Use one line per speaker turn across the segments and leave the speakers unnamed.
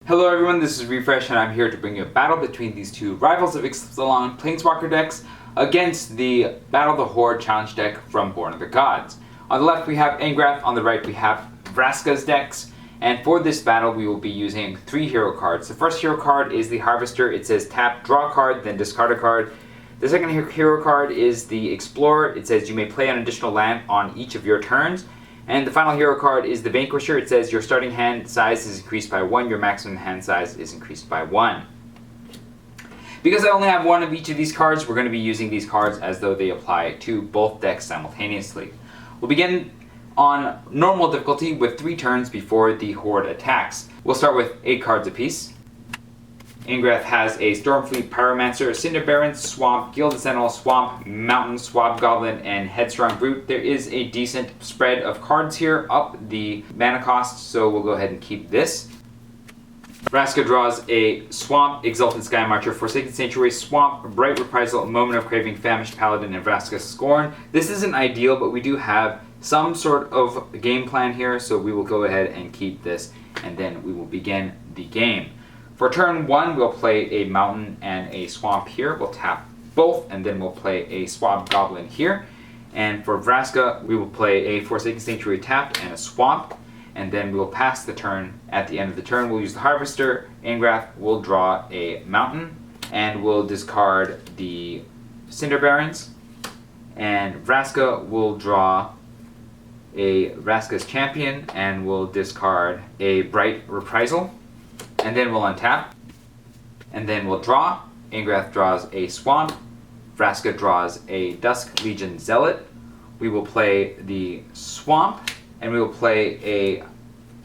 Hello everyone, this is Refresh and I'm here to bring you a battle between these two rivals of Ixalan Planeswalker decks against the Battle of the Horde challenge deck from Born of the Gods. On the left we have Angrath, on the right we have Vraska's decks, and for this battle we will be using 3 hero cards. The first hero card is the Harvester. It says tap, draw a card, then discard a card. The second hero card is the Explorer. It says you may play an additional land on each of your turns. And the final hero card is the Vanquisher. It says your starting hand size is increased by 1, your maximum hand size is increased by 1. Because I only have one of each of these cards, we're going to be using these cards as though they apply to both decks simultaneously. We'll begin on normal difficulty with 3 turns before the Horde attacks. We'll start with 8 cards apiece. Angrath has a Stormfleet, Pyromancer, Cinder Baron, Swamp, Gilded Sentinel, Swamp, Mountain, Swamp Goblin, and Headstrong Brute. There is a decent spread of cards here up the mana cost, so we'll go ahead and keep this. Vraska draws a Swamp, Exalted Sky Marcher, Forsaken Sanctuary, Swamp, Bright Reprisal, Moment of Craving, Famished Paladin, and Vraska's Scorn. This isn't ideal, but we do have some sort of game plan here, so we will go ahead and keep this, and then we will begin the game. For turn 1, we'll play a Mountain and a Swamp here. We'll tap both, and then we'll play a Swamp Goblin here. And for Vraska, we will play a Forsaken Sanctuary tapped and a Swamp, and then we'll pass the turn. At the end of the turn, we'll use the Harvester. Angrath will draw a Mountain, and we'll discard the Cinder Barons. And Vraska will draw a Vraska's Champion, and we'll discard a Bright Reprisal. And then we'll untap, and then we'll draw. Angrath draws a Swamp, Vraska draws a Dusk Legion Zealot. We will play the Swamp, and we will play a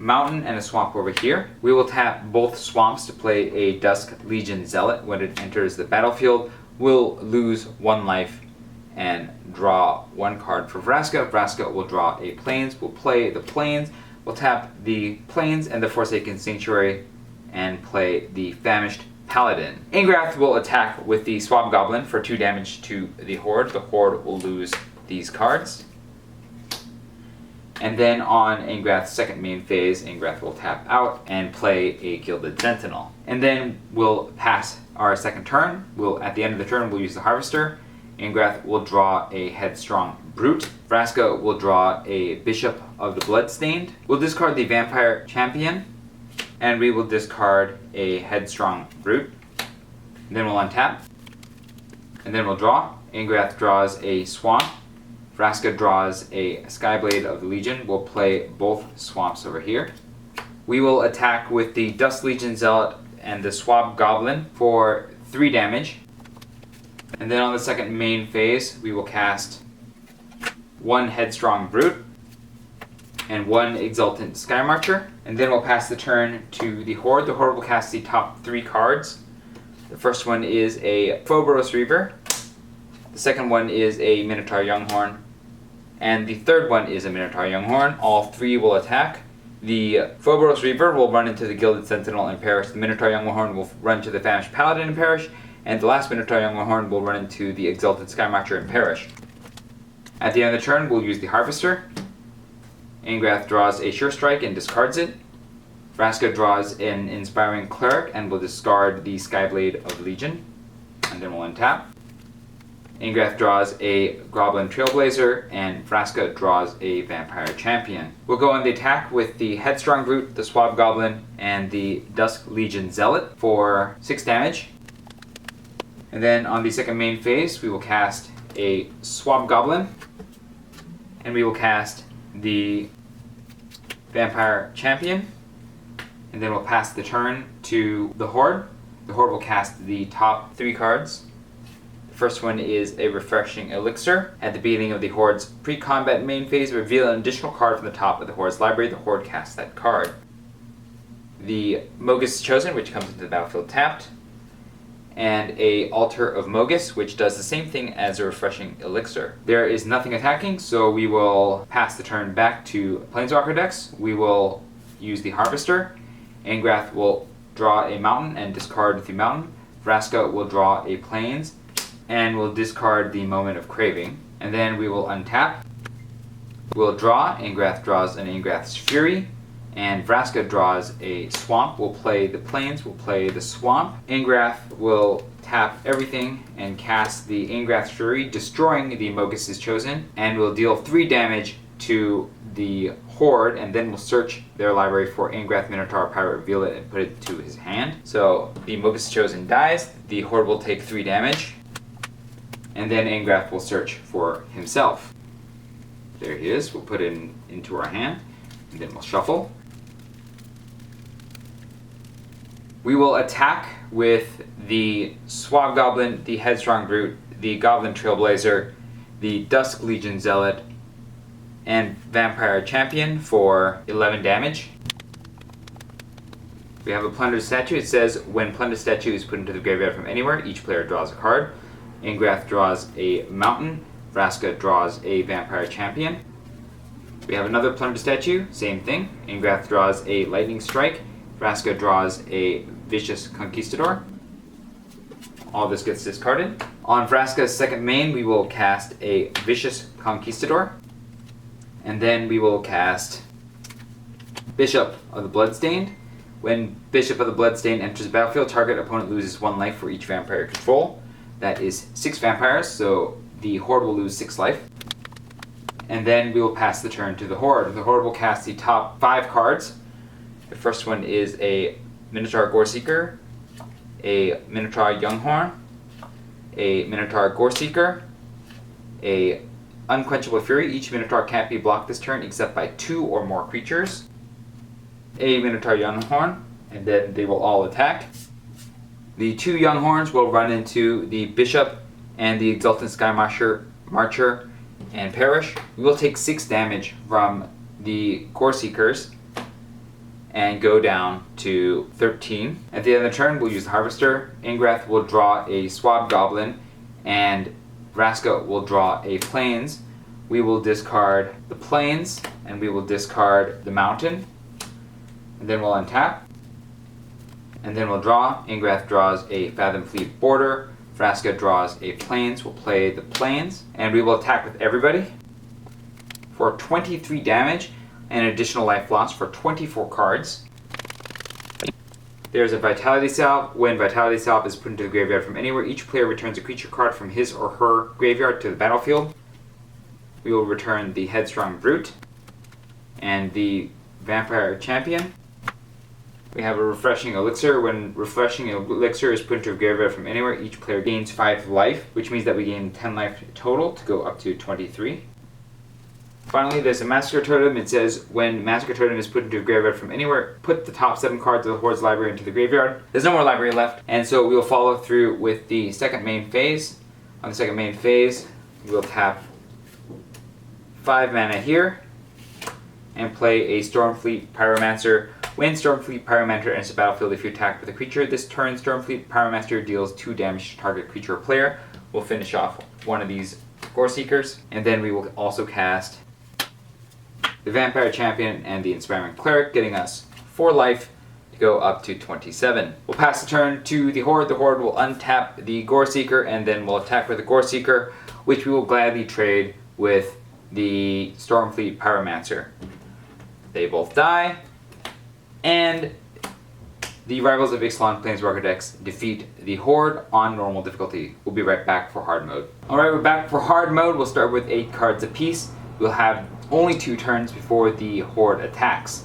Mountain and a Swamp over here. We will tap both Swamps to play a Dusk Legion Zealot. When it enters the battlefield, we'll lose 1 life and draw 1 card for Vraska. Vraska will draw a Plains. We'll play the Plains. We'll tap the Plains and the Forsaken Sanctuary and play the Famished Paladin. Angrath will attack with the Swamp Goblin for 2 damage to the Horde. The Horde will lose these cards. And then on Angrath's second main phase, Angrath will tap out and play a Gilded Sentinel. And then we'll pass our second turn. At the end of the turn, we'll use the Harvester. Angrath will draw a Headstrong Brute. Vraska will draw a Bishop of the Bloodstained. We'll discard the Vampire Champion, and we will discard a Headstrong Brute. And then we'll untap, and then we'll draw. Angrath draws a Swamp. Vraska draws a Skyblade of the Legion. We'll play both Swamps over here. We will attack with the Dusk Legion Zealot and the Swamp Goblin for 3 damage. And then on the second main phase, we will cast 1 Headstrong Brute and 1 Exultant Sky Marcher. And then we'll pass the turn to the Horde. The Horde will cast the top 3 cards. The first one is a Phobos Reaver. The second one is a Minotaur Younghorn. And the third one is a Minotaur Younghorn. All 3 will attack. The Phobos Reaver will run into the Gilded Sentinel and perish. The Minotaur Younghorn will run to the Famished Paladin and perish. And the last Minotaur Younghorn will run into the Exalted Sky Marcher and perish. At the end of the turn, we'll use the Harvester. Angrath draws a Sure Strike and discards it. Vraska draws an Inspiring Cleric and will discard the Skyblade of Legion. And then we'll untap. Angrath draws a Goblin Trailblazer, and Vraska draws a Vampire Champion. We'll go on the attack with the Headstrong Brute, the Swamp Goblin, and the Dusk Legion Zealot for 6 damage. And then on the second main phase, we will cast a Swamp Goblin, and we will cast the Vampire Champion, and then we'll pass the turn to the Horde. The Horde will cast the top 3 cards. The first one is a Refreshing Elixir. At the beginning of the Horde's pre-combat main phase, reveal an additional card from the top of the Horde's library. The Horde casts that card. The Mogis Chosen, which comes into the battlefield tapped, and a Altar of Mogis, which does the same thing as a Refreshing Elixir. There is nothing attacking, so we will pass the turn back to Planeswalker decks. We will use the Harvester. Angrath will draw a Mountain and discard the Mountain. Vraska will draw a Plains and will discard the Moment of Craving. And then we will untap. We'll draw. Angrath draws an Angrath's Fury, and Vraska draws a swamp. We'll play the plains, we'll play the swamp. Angrath will tap everything and cast the Angrath Fury, destroying the Mogus' Chosen, and will deal 3 damage to the Horde, and then we'll search their library for Angrath, Minotaur, Pirate, reveal it, and put it to his hand. So the Mogus Chosen dies, the Horde will take 3 damage, and then Angrath will search for himself. There he is. We'll put it into our hand, and then we'll shuffle. We will attack with the Swab Goblin, the Headstrong Brute, the Goblin Trailblazer, the Dusk Legion Zealot, and Vampire Champion for 11 damage. We have a Plundered Statue. It says, when Plundered Statue is put into the graveyard from anywhere, each player draws a card. Angrath draws a Mountain. Vraska draws a Vampire Champion. We have another Plundered Statue. Same thing. Angrath draws a Lightning Strike. Vraska draws a Vicious Conquistador. All this gets discarded. On Vraska's second main, we will cast a Vicious Conquistador. And then we will cast Bishop of the Bloodstained. When Bishop of the Bloodstained enters the battlefield, target opponent loses 1 life for each vampire control. That is 6 vampires, so the Horde will lose 6 life. And then we will pass the turn to the Horde. The Horde will cast the top 5 cards. The first one is a Minotaur Goreseeker, a Minotaur Younghorn, a Minotaur Goreseeker, a Unquenchable Fury. Each Minotaur can't be blocked this turn except by 2 or more creatures. A Minotaur Younghorn, and then they will all attack. The 2 Younghorns will run into the Bishop and the Exultant Sky Marcher and perish. We will take 6 damage from the Goreseekers and go down to 13. At the end of the turn, we'll use the Harvester. Angrath will draw a Swab Goblin, and Vraska will draw a Plains. We will discard the Plains, and we will discard the Mountain. And then we'll untap. And then we'll draw. Angrath draws a Fathom Fleet Border. Vraska draws a Plains. We'll play the Plains. And we will attack with everybody for 23 damage and additional life loss for 24 cards. There's a Vitality Salve. When Vitality Salve is put into the graveyard from anywhere, each player returns a creature card from his or her graveyard to the battlefield. We will return the Headstrong Brute and the Vampire Champion. We have a Refreshing Elixir. When Refreshing Elixir is put into a graveyard from anywhere, each player gains 5 life, which means that we gain 10 life total to go up to 23. Finally, there's a Massacre Totem. It says, when Massacre Totem is put into a graveyard from anywhere, put the top 7 cards of the Horde's library into the graveyard. There's no more library left, and so we will follow through with the second main phase. On the second main phase, we'll tap 5 mana here and play a Stormfleet Pyromancer. When Stormfleet Pyromancer enters the battlefield, if you attack with a creature, this turn Stormfleet Pyromancer deals 2 damage to target creature or player. We'll finish off one of these Goreseekers, and then we will also cast the Vampire Champion and the Inspiring Cleric, getting us 4 life to go up to 27. We'll pass the turn to the Horde. The Horde will untap the Goreseeker, and then we'll attack with the Goreseeker, which we will gladly trade with the Stormfleet Pyromancer. They both die, and the Rivals of Ixalan Planeswalker decks defeat the Horde on normal difficulty. We'll be right back for hard mode. Alright, we're back for hard mode. We'll start with 8 cards apiece. We'll have only 2 turns before the Horde attacks.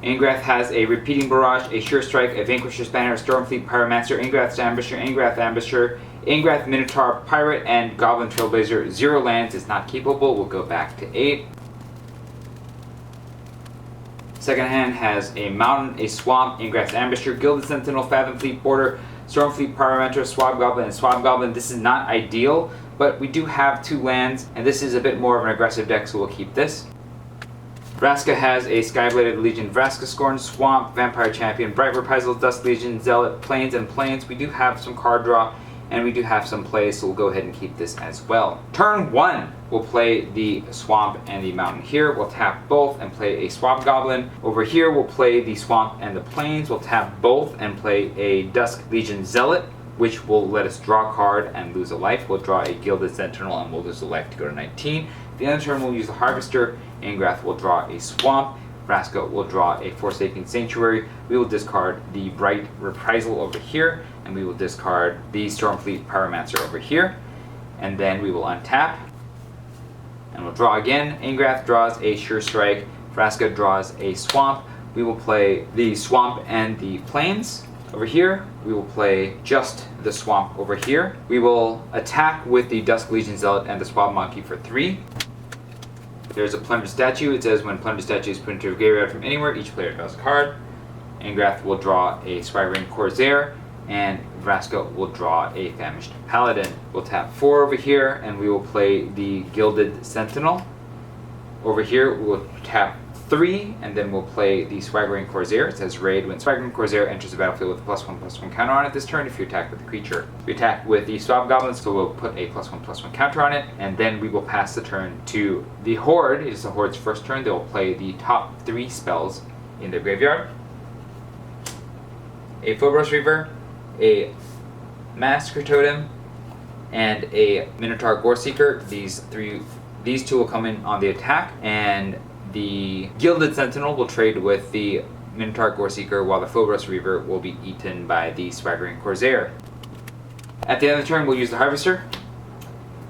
Angrath has a Repeating Barrage, a Sure Strike, a Vanquisher's Banner, a Stormfleet Pyromancer, Angrath's Ambusher, Angrath Minotaur Pirate, and Goblin Trailblazer. 0 lands is not capable. We'll go back to 8. Second hand has a Mountain, a Swamp, Angrath's Ambusher, Gilded Sentinel, Fathom Fleet Border, Stormfleet Pyromancer, Swab Goblin, and Swab Goblin. This is not ideal, but we do have 2 lands, and this is a bit more of an aggressive deck, so we'll keep this. Vraska has a Skybladed Legion, Vraska Scorn, Swamp, Vampire Champion, Bright Reprisal, Dust Legion, Zealot, Plains, and Plains. We do have some card draw, and we do have some plays, so we'll go ahead and keep this as well. Turn 1, we'll play the Swamp and the Mountain here. We'll tap both and play a Swamp Goblin. Over here, we'll play the Swamp and the Plains. We'll tap both and play a Dusk Legion Zealot, which will let us draw a card and lose a life. We'll draw a Gilded Sentinel and we'll lose a life to go to 19. At the end of the turn, we'll use the Harvester. Angrath will draw a Swamp. Vraska will draw a Forsaken Sanctuary. We will discard the Bright Reprisal over here, and we will discard the Stormfleet Pyromancer over here. And then we will untap, and we'll draw again. Angrath draws a Sure Strike. Vraska draws a Swamp. We will play the Swamp and the Plains over here. We will play just the Swamp over here. We will attack with the Dusk Legion Zealot and the Swab Monkey for 3. There's a Plunder Statue. It says when Plunder Statue is put into a graveyard from anywhere, each player draws a card. Angrath will draw a Swaggering Corsair, and Vraska will draw a Famished Paladin. We'll tap 4 over here, and we will play the Gilded Sentinel. Over here, we will tap 3, and then we'll play the Swaggering Corsair. It says raid. When Swaggering Corsair enters the battlefield with a +1/+1 counter on it this turn if you attack with a creature. We attack with the Swab Goblin, so we'll put a +1/+1 counter on it, and then we will pass the turn to the Horde. It is the Horde's first turn. They will play the top 3 spells in their graveyard. A Phobos Reaver, a Massacre Totem, and a Minotaur Goreseeker. These two will come in on the attack, and the Gilded Sentinel will trade with the Minotaur Goreseeker, while the Phobos Reaver will be eaten by the Swaggering Corsair. At the end of the turn, we'll use the Harvester.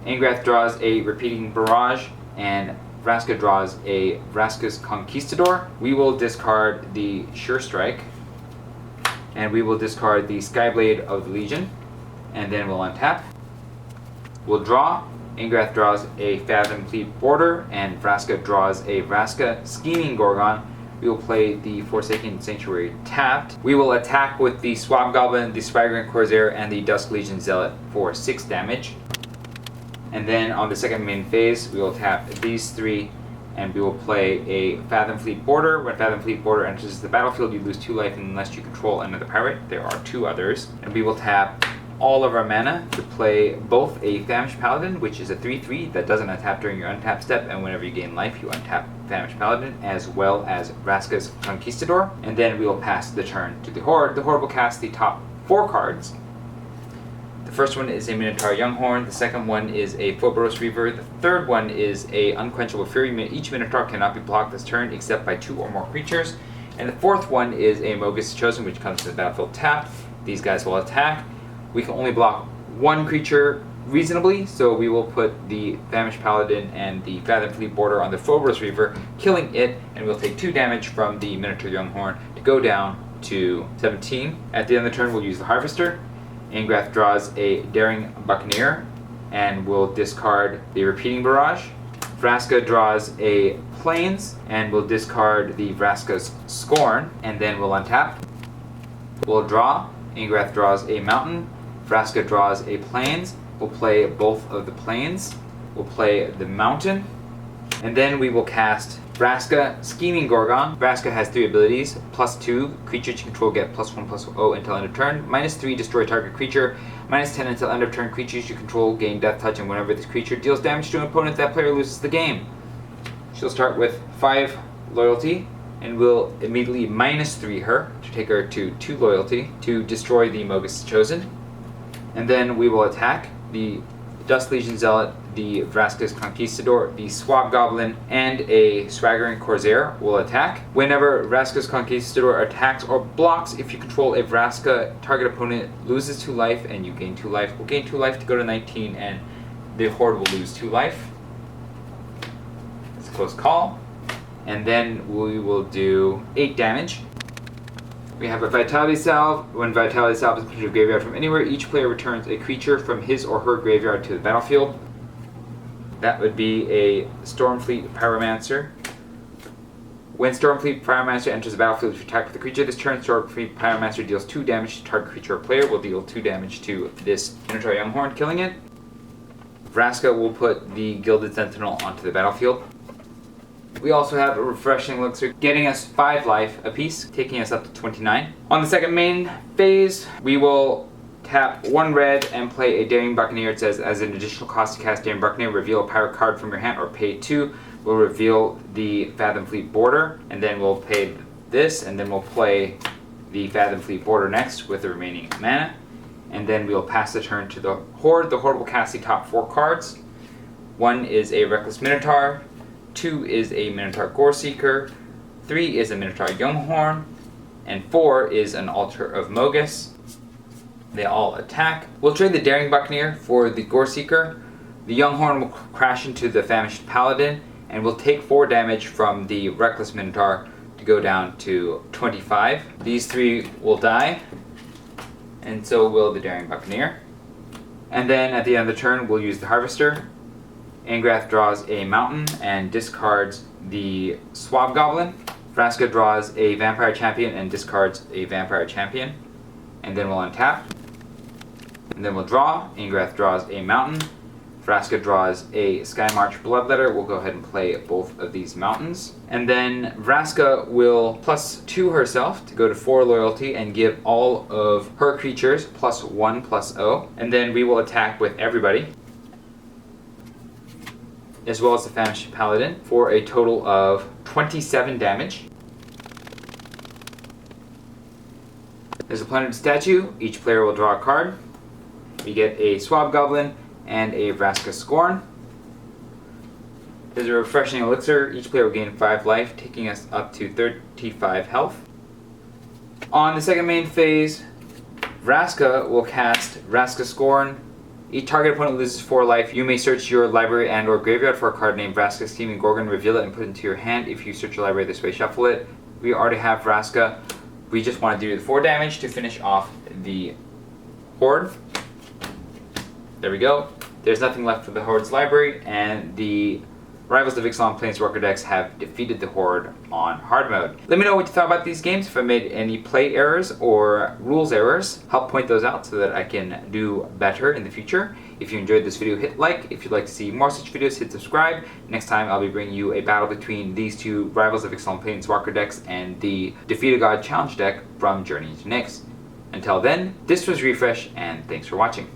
Angrath draws a Repeating Barrage, and Vraska draws a Vraska's Conquistador. We will discard the Sure Strike, and we will discard the Skyblade of the Legion, and then we'll untap. We'll draw. Angrath draws a Fathom Fleet Border, and Vraska draws a Vraska Scheming Gorgon. We will play the Forsaken Sanctuary tapped. We will attack with the Swab Goblin, the Swaggering Corsair, and the Dusk Legion Zealot for 6 damage. And then on the second main phase, we will tap these 3, and we will play a Fathom Fleet Border. When Fathom Fleet Border enters the battlefield, you lose 2 life unless you control another pirate. There are 2 others. And we will tap all of our mana to play both a Famished Paladin, which is a 3/3 that doesn't untap during your untap step, and whenever you gain life, you untap Famished Paladin, as well as Vraska's Conquistador. And then we will pass the turn to the Horde. The Horde will cast the top 4 cards. The first one is a Minotaur Younghorn, the second one is a Phobos Reaver, the third one is a Unquenchable Fury. Each Minotaur cannot be blocked this turn except by 2 or more creatures. And the fourth one is a Mogis Chosen, which comes to the battlefield tapped. These guys will attack. We can only block 1 creature reasonably, so we will put the Famished Paladin and the Fathom Fleet Border on the Phobos Reaver, killing it, and we'll take 2 damage from the Minotaur Younghorn to go down to 17. At the end of the turn, we'll use the Harvester. Angrath draws a Daring Buccaneer, and will discard the Repeating Barrage. Vraska draws a Plains, and will discard the Vraska's Scorn, and then we'll untap. We'll draw. Angrath draws a Mountain. Vraska draws a Plains. We'll play both of the Plains. We'll play the Mountain. And then we will cast Vraska Scheming Gorgon. Vraska has 3 abilities. +2, creatures you control get +1/+0 until end of turn. -3, destroy target creature. -10 until end of turn. Creatures you control gain Death Touch, and whenever this creature deals damage to an opponent, that player loses the game. She'll start with 5 loyalty, and we'll immediately -3 her to take her to 2 loyalty to destroy the Mogis Chosen. And then we will attack the Dusk Legion Zealot, the Vraska's Conquistador, the Swab Goblin, and a Swaggering Corsair will attack. Whenever Vraska's Conquistador attacks or blocks, if you control a Vraska, target opponent loses 2 life and you gain 2 life. We'll gain 2 life to go to 19, and the Horde will lose 2 life. It's a close call. And then we will do 8 damage. We have a Vitality Salve. When Vitality Salve is put into a graveyard from anywhere, each player returns a creature from his or her graveyard to the battlefield. That would be a Stormfleet Pyromancer. When Stormfleet Pyromancer enters the battlefield, if you attack with a creature this turn, Stormfleet Pyromancer deals 2 damage to target creature or player. Will deal 2 damage to this Minotaur Younghorn, killing it. Vraska will put the Gilded Sentinel onto the battlefield. We also have a Refreshing Elixir, getting us 5 life apiece, taking us up to 29. On the second main phase, we will tap 1 red and play a Daring Buccaneer. It says, as an additional cost to cast Daring Buccaneer, reveal a pirate card from your hand or pay 2. We'll reveal the Fathom Fleet Border, and then we'll pay this, and then we'll play the Fathom Fleet Border next with the remaining mana. And then we'll pass the turn to the Horde. The Horde will cast the top 4 cards. 1 is a Reckless Minotaur. 2 is a Minotaur Goreseeker. 3 is a Minotaur Younghorn, and 4 is an Altar of Mogus. They all attack. We'll trade the Daring Buccaneer for the Goreseeker. The Younghorn will crash into the Famished Paladin, and will take 4 damage from the Reckless Minotaur to go down to 25. These 3 will die, and so will the Daring Buccaneer. And then at the end of the turn, we'll use the Harvester. Angrath draws a Mountain and discards the Swab Goblin. Vraska draws a Vampire Champion and discards a Vampire Champion. And then we'll untap. And then we'll draw. Angrath draws a Mountain. Vraska draws a Skymarch Bloodletter. We'll go ahead and play both of these mountains. And then Vraska will +2 herself to go to 4 loyalty and give all of her creatures +1/+0. And then we will attack with everybody, as well as the Famished Paladin, for a total of 27 damage. There's a Planted Statue. Each player will draw a card. We get a Swab Goblin and a Vraska Scorn. There's a Refreshing Elixir. Each player will gain 5 life, taking us up to 35 health. On the second main phase, Vraska will cast Vraska Scorn. Each target opponent loses 4 life. You may search your library and or graveyard for a card named Vraska Steaming Gorgon, reveal it and put it into your hand. If you search your library this way, shuffle it. We already have Vraska. We just want to do the 4 damage to finish off the Horde. There we go. There's nothing left for the Horde's library, and the Rivals of Ixalan Planeswalker decks have defeated the Horde on hard mode. Let me know what you thought about these games. If I made any play errors or rules errors, help point those out so that I can do better in the future. If you enjoyed this video, hit like. If you'd like to see more such videos, hit subscribe. Next time I'll be bringing you a battle between these 2 Rivals of Ixalan Planeswalker decks and the Defeat a God Challenge deck from Journey to Nyx. Until then, this was Refresh, and thanks for watching.